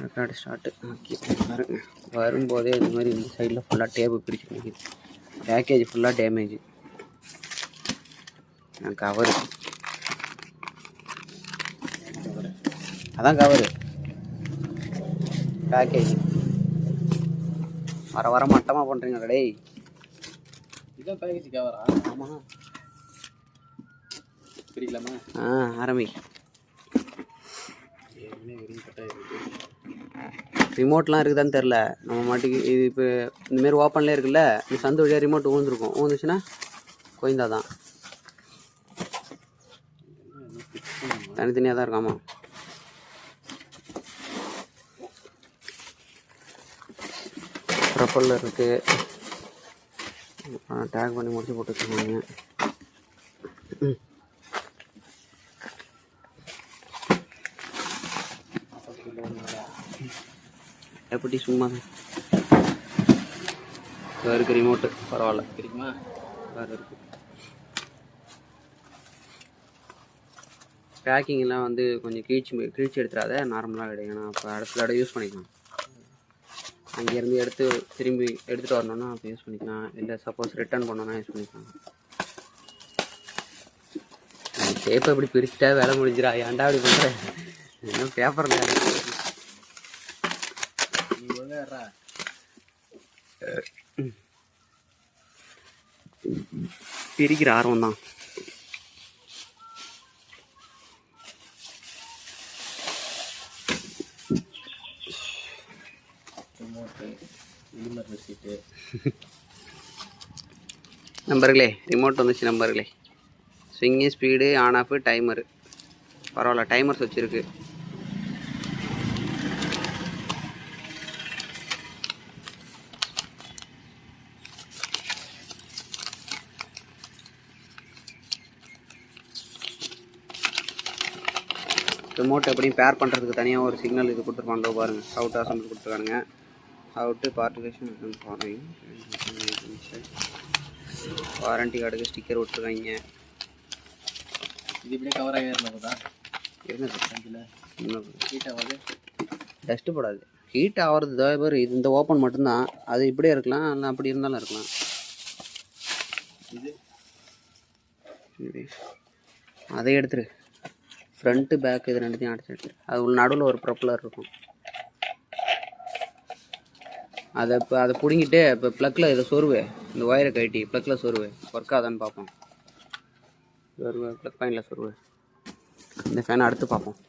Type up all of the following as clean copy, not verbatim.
Record start. Okay பாருங்க, வரும்போதே இந்த மாதிரி இந்த சைடில் ஃபுல்லாக டேப்பு பிடிச்சி நிற்கிது. பேக்கேஜ் ஃபுல்லாக டேமேஜ். கவரு அதான் கவரு பேக்கேஜ் வர மட்டமாக பண்ணுறீங்க டேய். இதுதான் பேக்கேஜ் கவரா? ஆமாம். பிரிக்கலாமா? ஆரம்பி. ரிமோட்லாம் இருக்குதான்னு தெரில. நம்ம மாட்டுக்கு இது இப்போ இந்தமாரி ஓப்பன்லேயே இருக்குல்ல, இந்த சந்து வழியாக ரிமோட் ஊந்துருக்கும். ஊந்துச்சுன்னா கோயந்தா தான். தனித்தனியாக தான் இருக்காமா. ப்ரொப்பல்லர் இருக்குது. டேக் பண்ணி முடிச்சு போட்டு வச்சுருக்காங்க. எப்படி சும்மா இருக்கு ரிமோட்டு. பரவாயில்ல, கிடைக்குமா? வேறு இருக்குது. பேக்கிங்லாம் வந்து கொஞ்சம் கிழிச்சு எடுத்துடாத, நார்மலாக கிடைக்கும். அப்போ அடுத்த யூஸ் பண்ணிக்கலாம். அங்கேருந்து எடுத்து திரும்பி எடுத்துகிட்டு வரணுன்னா அப்போ யூஸ் பண்ணிக்கலாம். இல்லை சப்போஸ் ரிட்டர்ன் பண்ணோன்னா யூஸ் பண்ணிக்கலாம். டேப்பை இப்படி பிரிச்சுட்டா வேலை முடிஞ்சிடா. ஏன்டா அப்படி பண்ணுறேன்? இன்னும் பேப்பரில் பிரிக்கிற ஆர்வம் தான். நம்பர்களே, ரிமோட் வந்துச்சு நம்பர்களே. Swing, speed, on off, timer. பரவாயில்ல, டைமர்ஸ் வச்சுருக்கு. ரிமோட் எப்படியும் பேர் பண்ணுறதுக்கு தனியாக ஒரு சிக்னல் இது கொடுத்துருப்பாங்க பாருங்கள். அவுட் அசம்பிள் கொடுத்துருக்கானுங்க. அவுட்டு பார்ட்டிகேஷன் ஃபாரிங் வாரண்டி கார்டுக்கு ஸ்டிக்கர் விட்டுருக்காங்க. இது இப்படியே கவர் ஆகிருந்தா என்னது ஹீட் ஆகாது, டஸ்ட்டு போடாது. ஹீட் ஆகிறது தான் பேர். இது இந்த ஓப்பன் மட்டும்தான். அது இப்படியே இருக்கலாம், இல்லை அப்படி இருந்தாலும் இருக்கலாம். இது அதை எடுத்துரு. ஃப்ரண்ட்டு பேக் இது ரெண்டுத்தையும் அடிச்சு எடுத்துரு. அது உள்ள நடுவில் ஒரு ப்ரொப்பலர் இருக்கும். அதை பிடுங்கிட்டு இப்போ ப்ளக்கில் இதை சொருவு. இந்த ஒயரை கட்டி ப்ளக்கில் சொருவு. ஒர்க் ஆகுதான்னு பார்ப்போம். சொருவு, ப்ளக் பாயிண்டில் சொருவு. இந்த ஃபேனை அடுத்து பார்ப்போம்.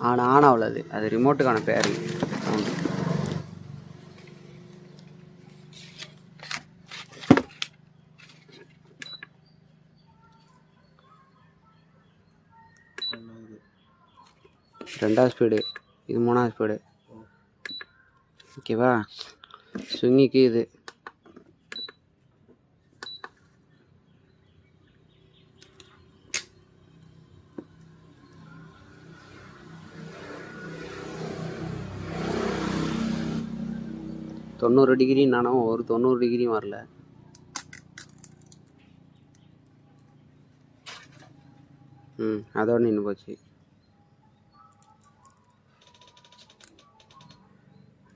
ஆன் ஆகல. அது ரிமோட்டுக்கான பேர். ரெண்டாவது ஸ்பீடு, இது மூணாவது ஸ்பீடு. ஓகேவா? ஸ்விங்கிக்கு இது தொண்ணூறு டிகிரி. நானும் ஒரு 90 டிகிரியும் வரல. அதோட நின்று போச்சு.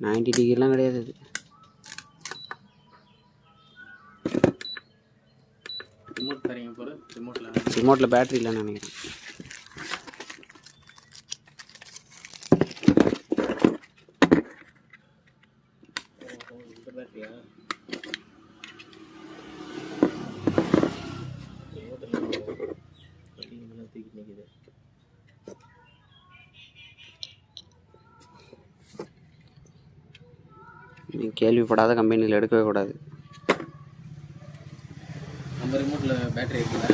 90 டிகிரிலாம் கிடையாது. அது ரிமோட்டில் பேட்டரி இல்லைன்னு நினைக்கிறேன். நீ கேள்விப்படாத கம்பெனியில் எடுக்கவே கூடாது. நம்ம ரிமோட்டில் பேட்டரி இருக்குல்ல,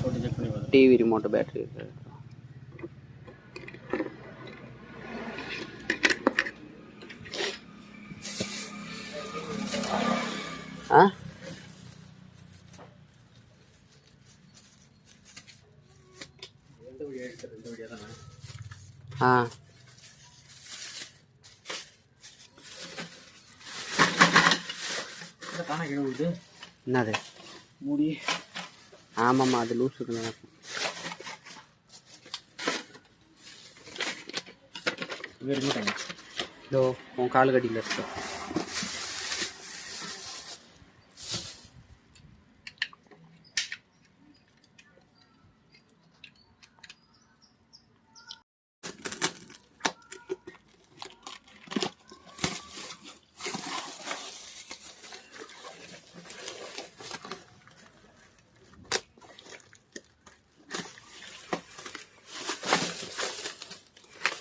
போட்டு செக் பண்ணி பாருங்க. டிவி ரிமோட்டு பேட்டரி இருக்கு. ரெண்டு வீடியோ தானே? தானே கிழவுது என்னது மூடி. ஆமாம்மா அது லூஸ் இருக்குங்க. வெறும் இதோ உன் கால் கடியில் இருக்கு.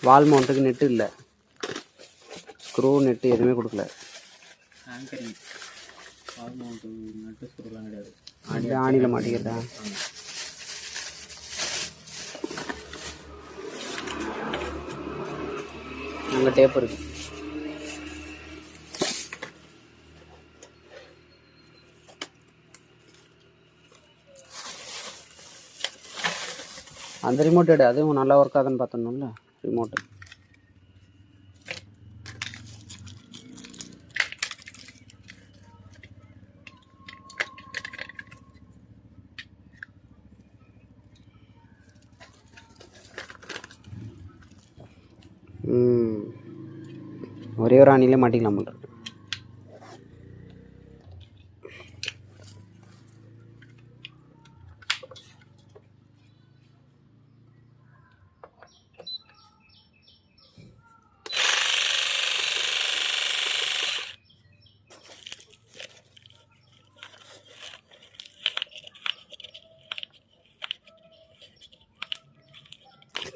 வால் மவுண்ட்டுக்கு நெட்டு இல்லை, ஸ்க்ரூ நெட்டு எதுவுமே கொடுக்கல. ஆங்கரிங் வால் மவுண்ட்டு நட்டு ஸ்க்ரூலாம் கிடையாது. அது ஆணியில் மாட்டிக்கிறதா? அங்கே டேப் இருக்கு. அந்த ரிமோட் எடு, அதுவும் நல்லா ஒர்க் ஆகுதுன்னு பார்த்தோம்ல ரிமோட்டு. ஒரே ஒரு ஆணிலே மாட்டிக்கலாம் போல இருக்கு.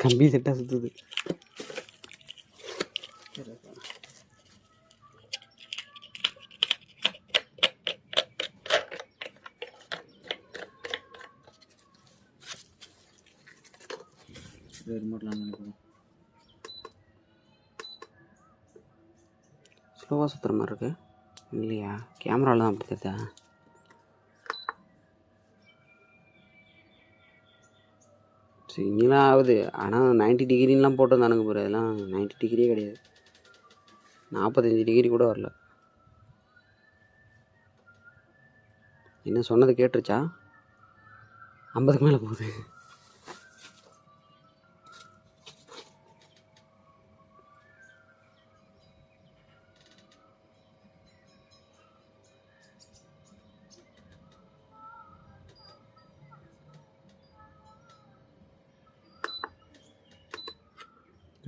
கம்பி செட்டாக சுற்றுது. ரிமோட்லாம் நினைக்கிறோம் ஸ்லோவாக சுற்றுற மாதிரி இருக்கு இல்லையா? கேமராவில் தான் அப்படி தெரியுதா? சிங்கிளாக ஆகுது, ஆனால் 90 டிகிரிலாம் போட்டிருந்தானுங்க போகிற. அதெல்லாம் 90 டிகிரியே கிடையாது, 45 டிகிரி கூட வரல. என்ன சொன்னது கேட்டுருச்சா? 50க்கு மேலே போகுது.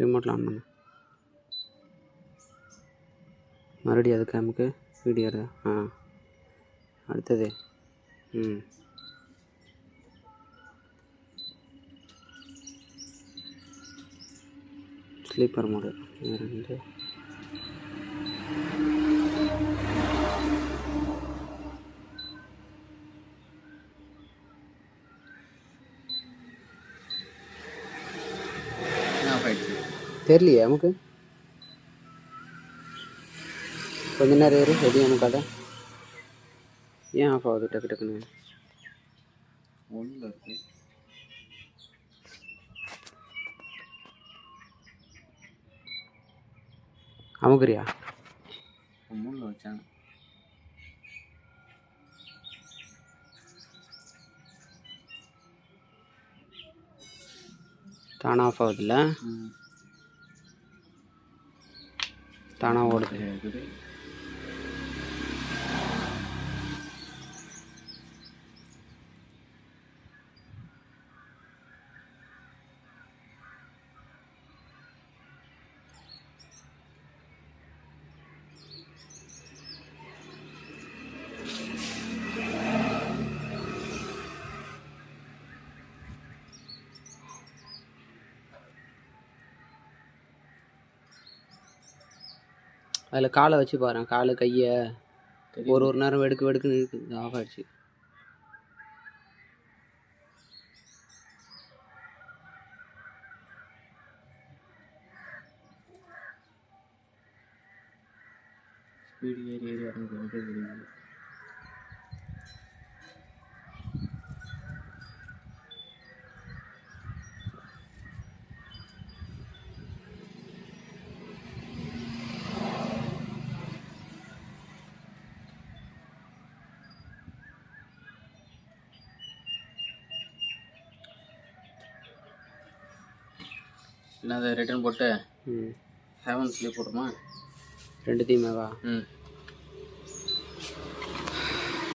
ரிமோட்டில் ஆன் பண்ணு, மறுபடியும் அதுக்கு நமக்கு வீடியோ அடுத்தது ஸ்லீப்பர் மோடு 2. தெரியலையே நமக்கு. கொஞ்ச நேரம் இரு, எதுவும் நமக்கு அதை ஏன் ஆஃப் ஆகுது டக்கு டக்குன்னு? ஒன்றில் இருக்கு. அமுக்குறியா? 3ல் வச்சாங்க. தானாக ஆஃப் ஆகுதுல்ல, தானாக ஓடுது. அதில் காலை வச்சு பாரு, காலு கையை ஒரு நேரம் வெடுக்கு வெடுக்குன்னு இருக்குது. ஆஃப் ஆகிடுச்சு. ஸ்பீடு ஏறி ஏறி இறங்குது. இல்லை அதை ரிட்டர்ன் போட்டு ம் ஹேவன்ஸ்லேயே போட்டுமா? ரெண்டுத்தையுமேவா? ம்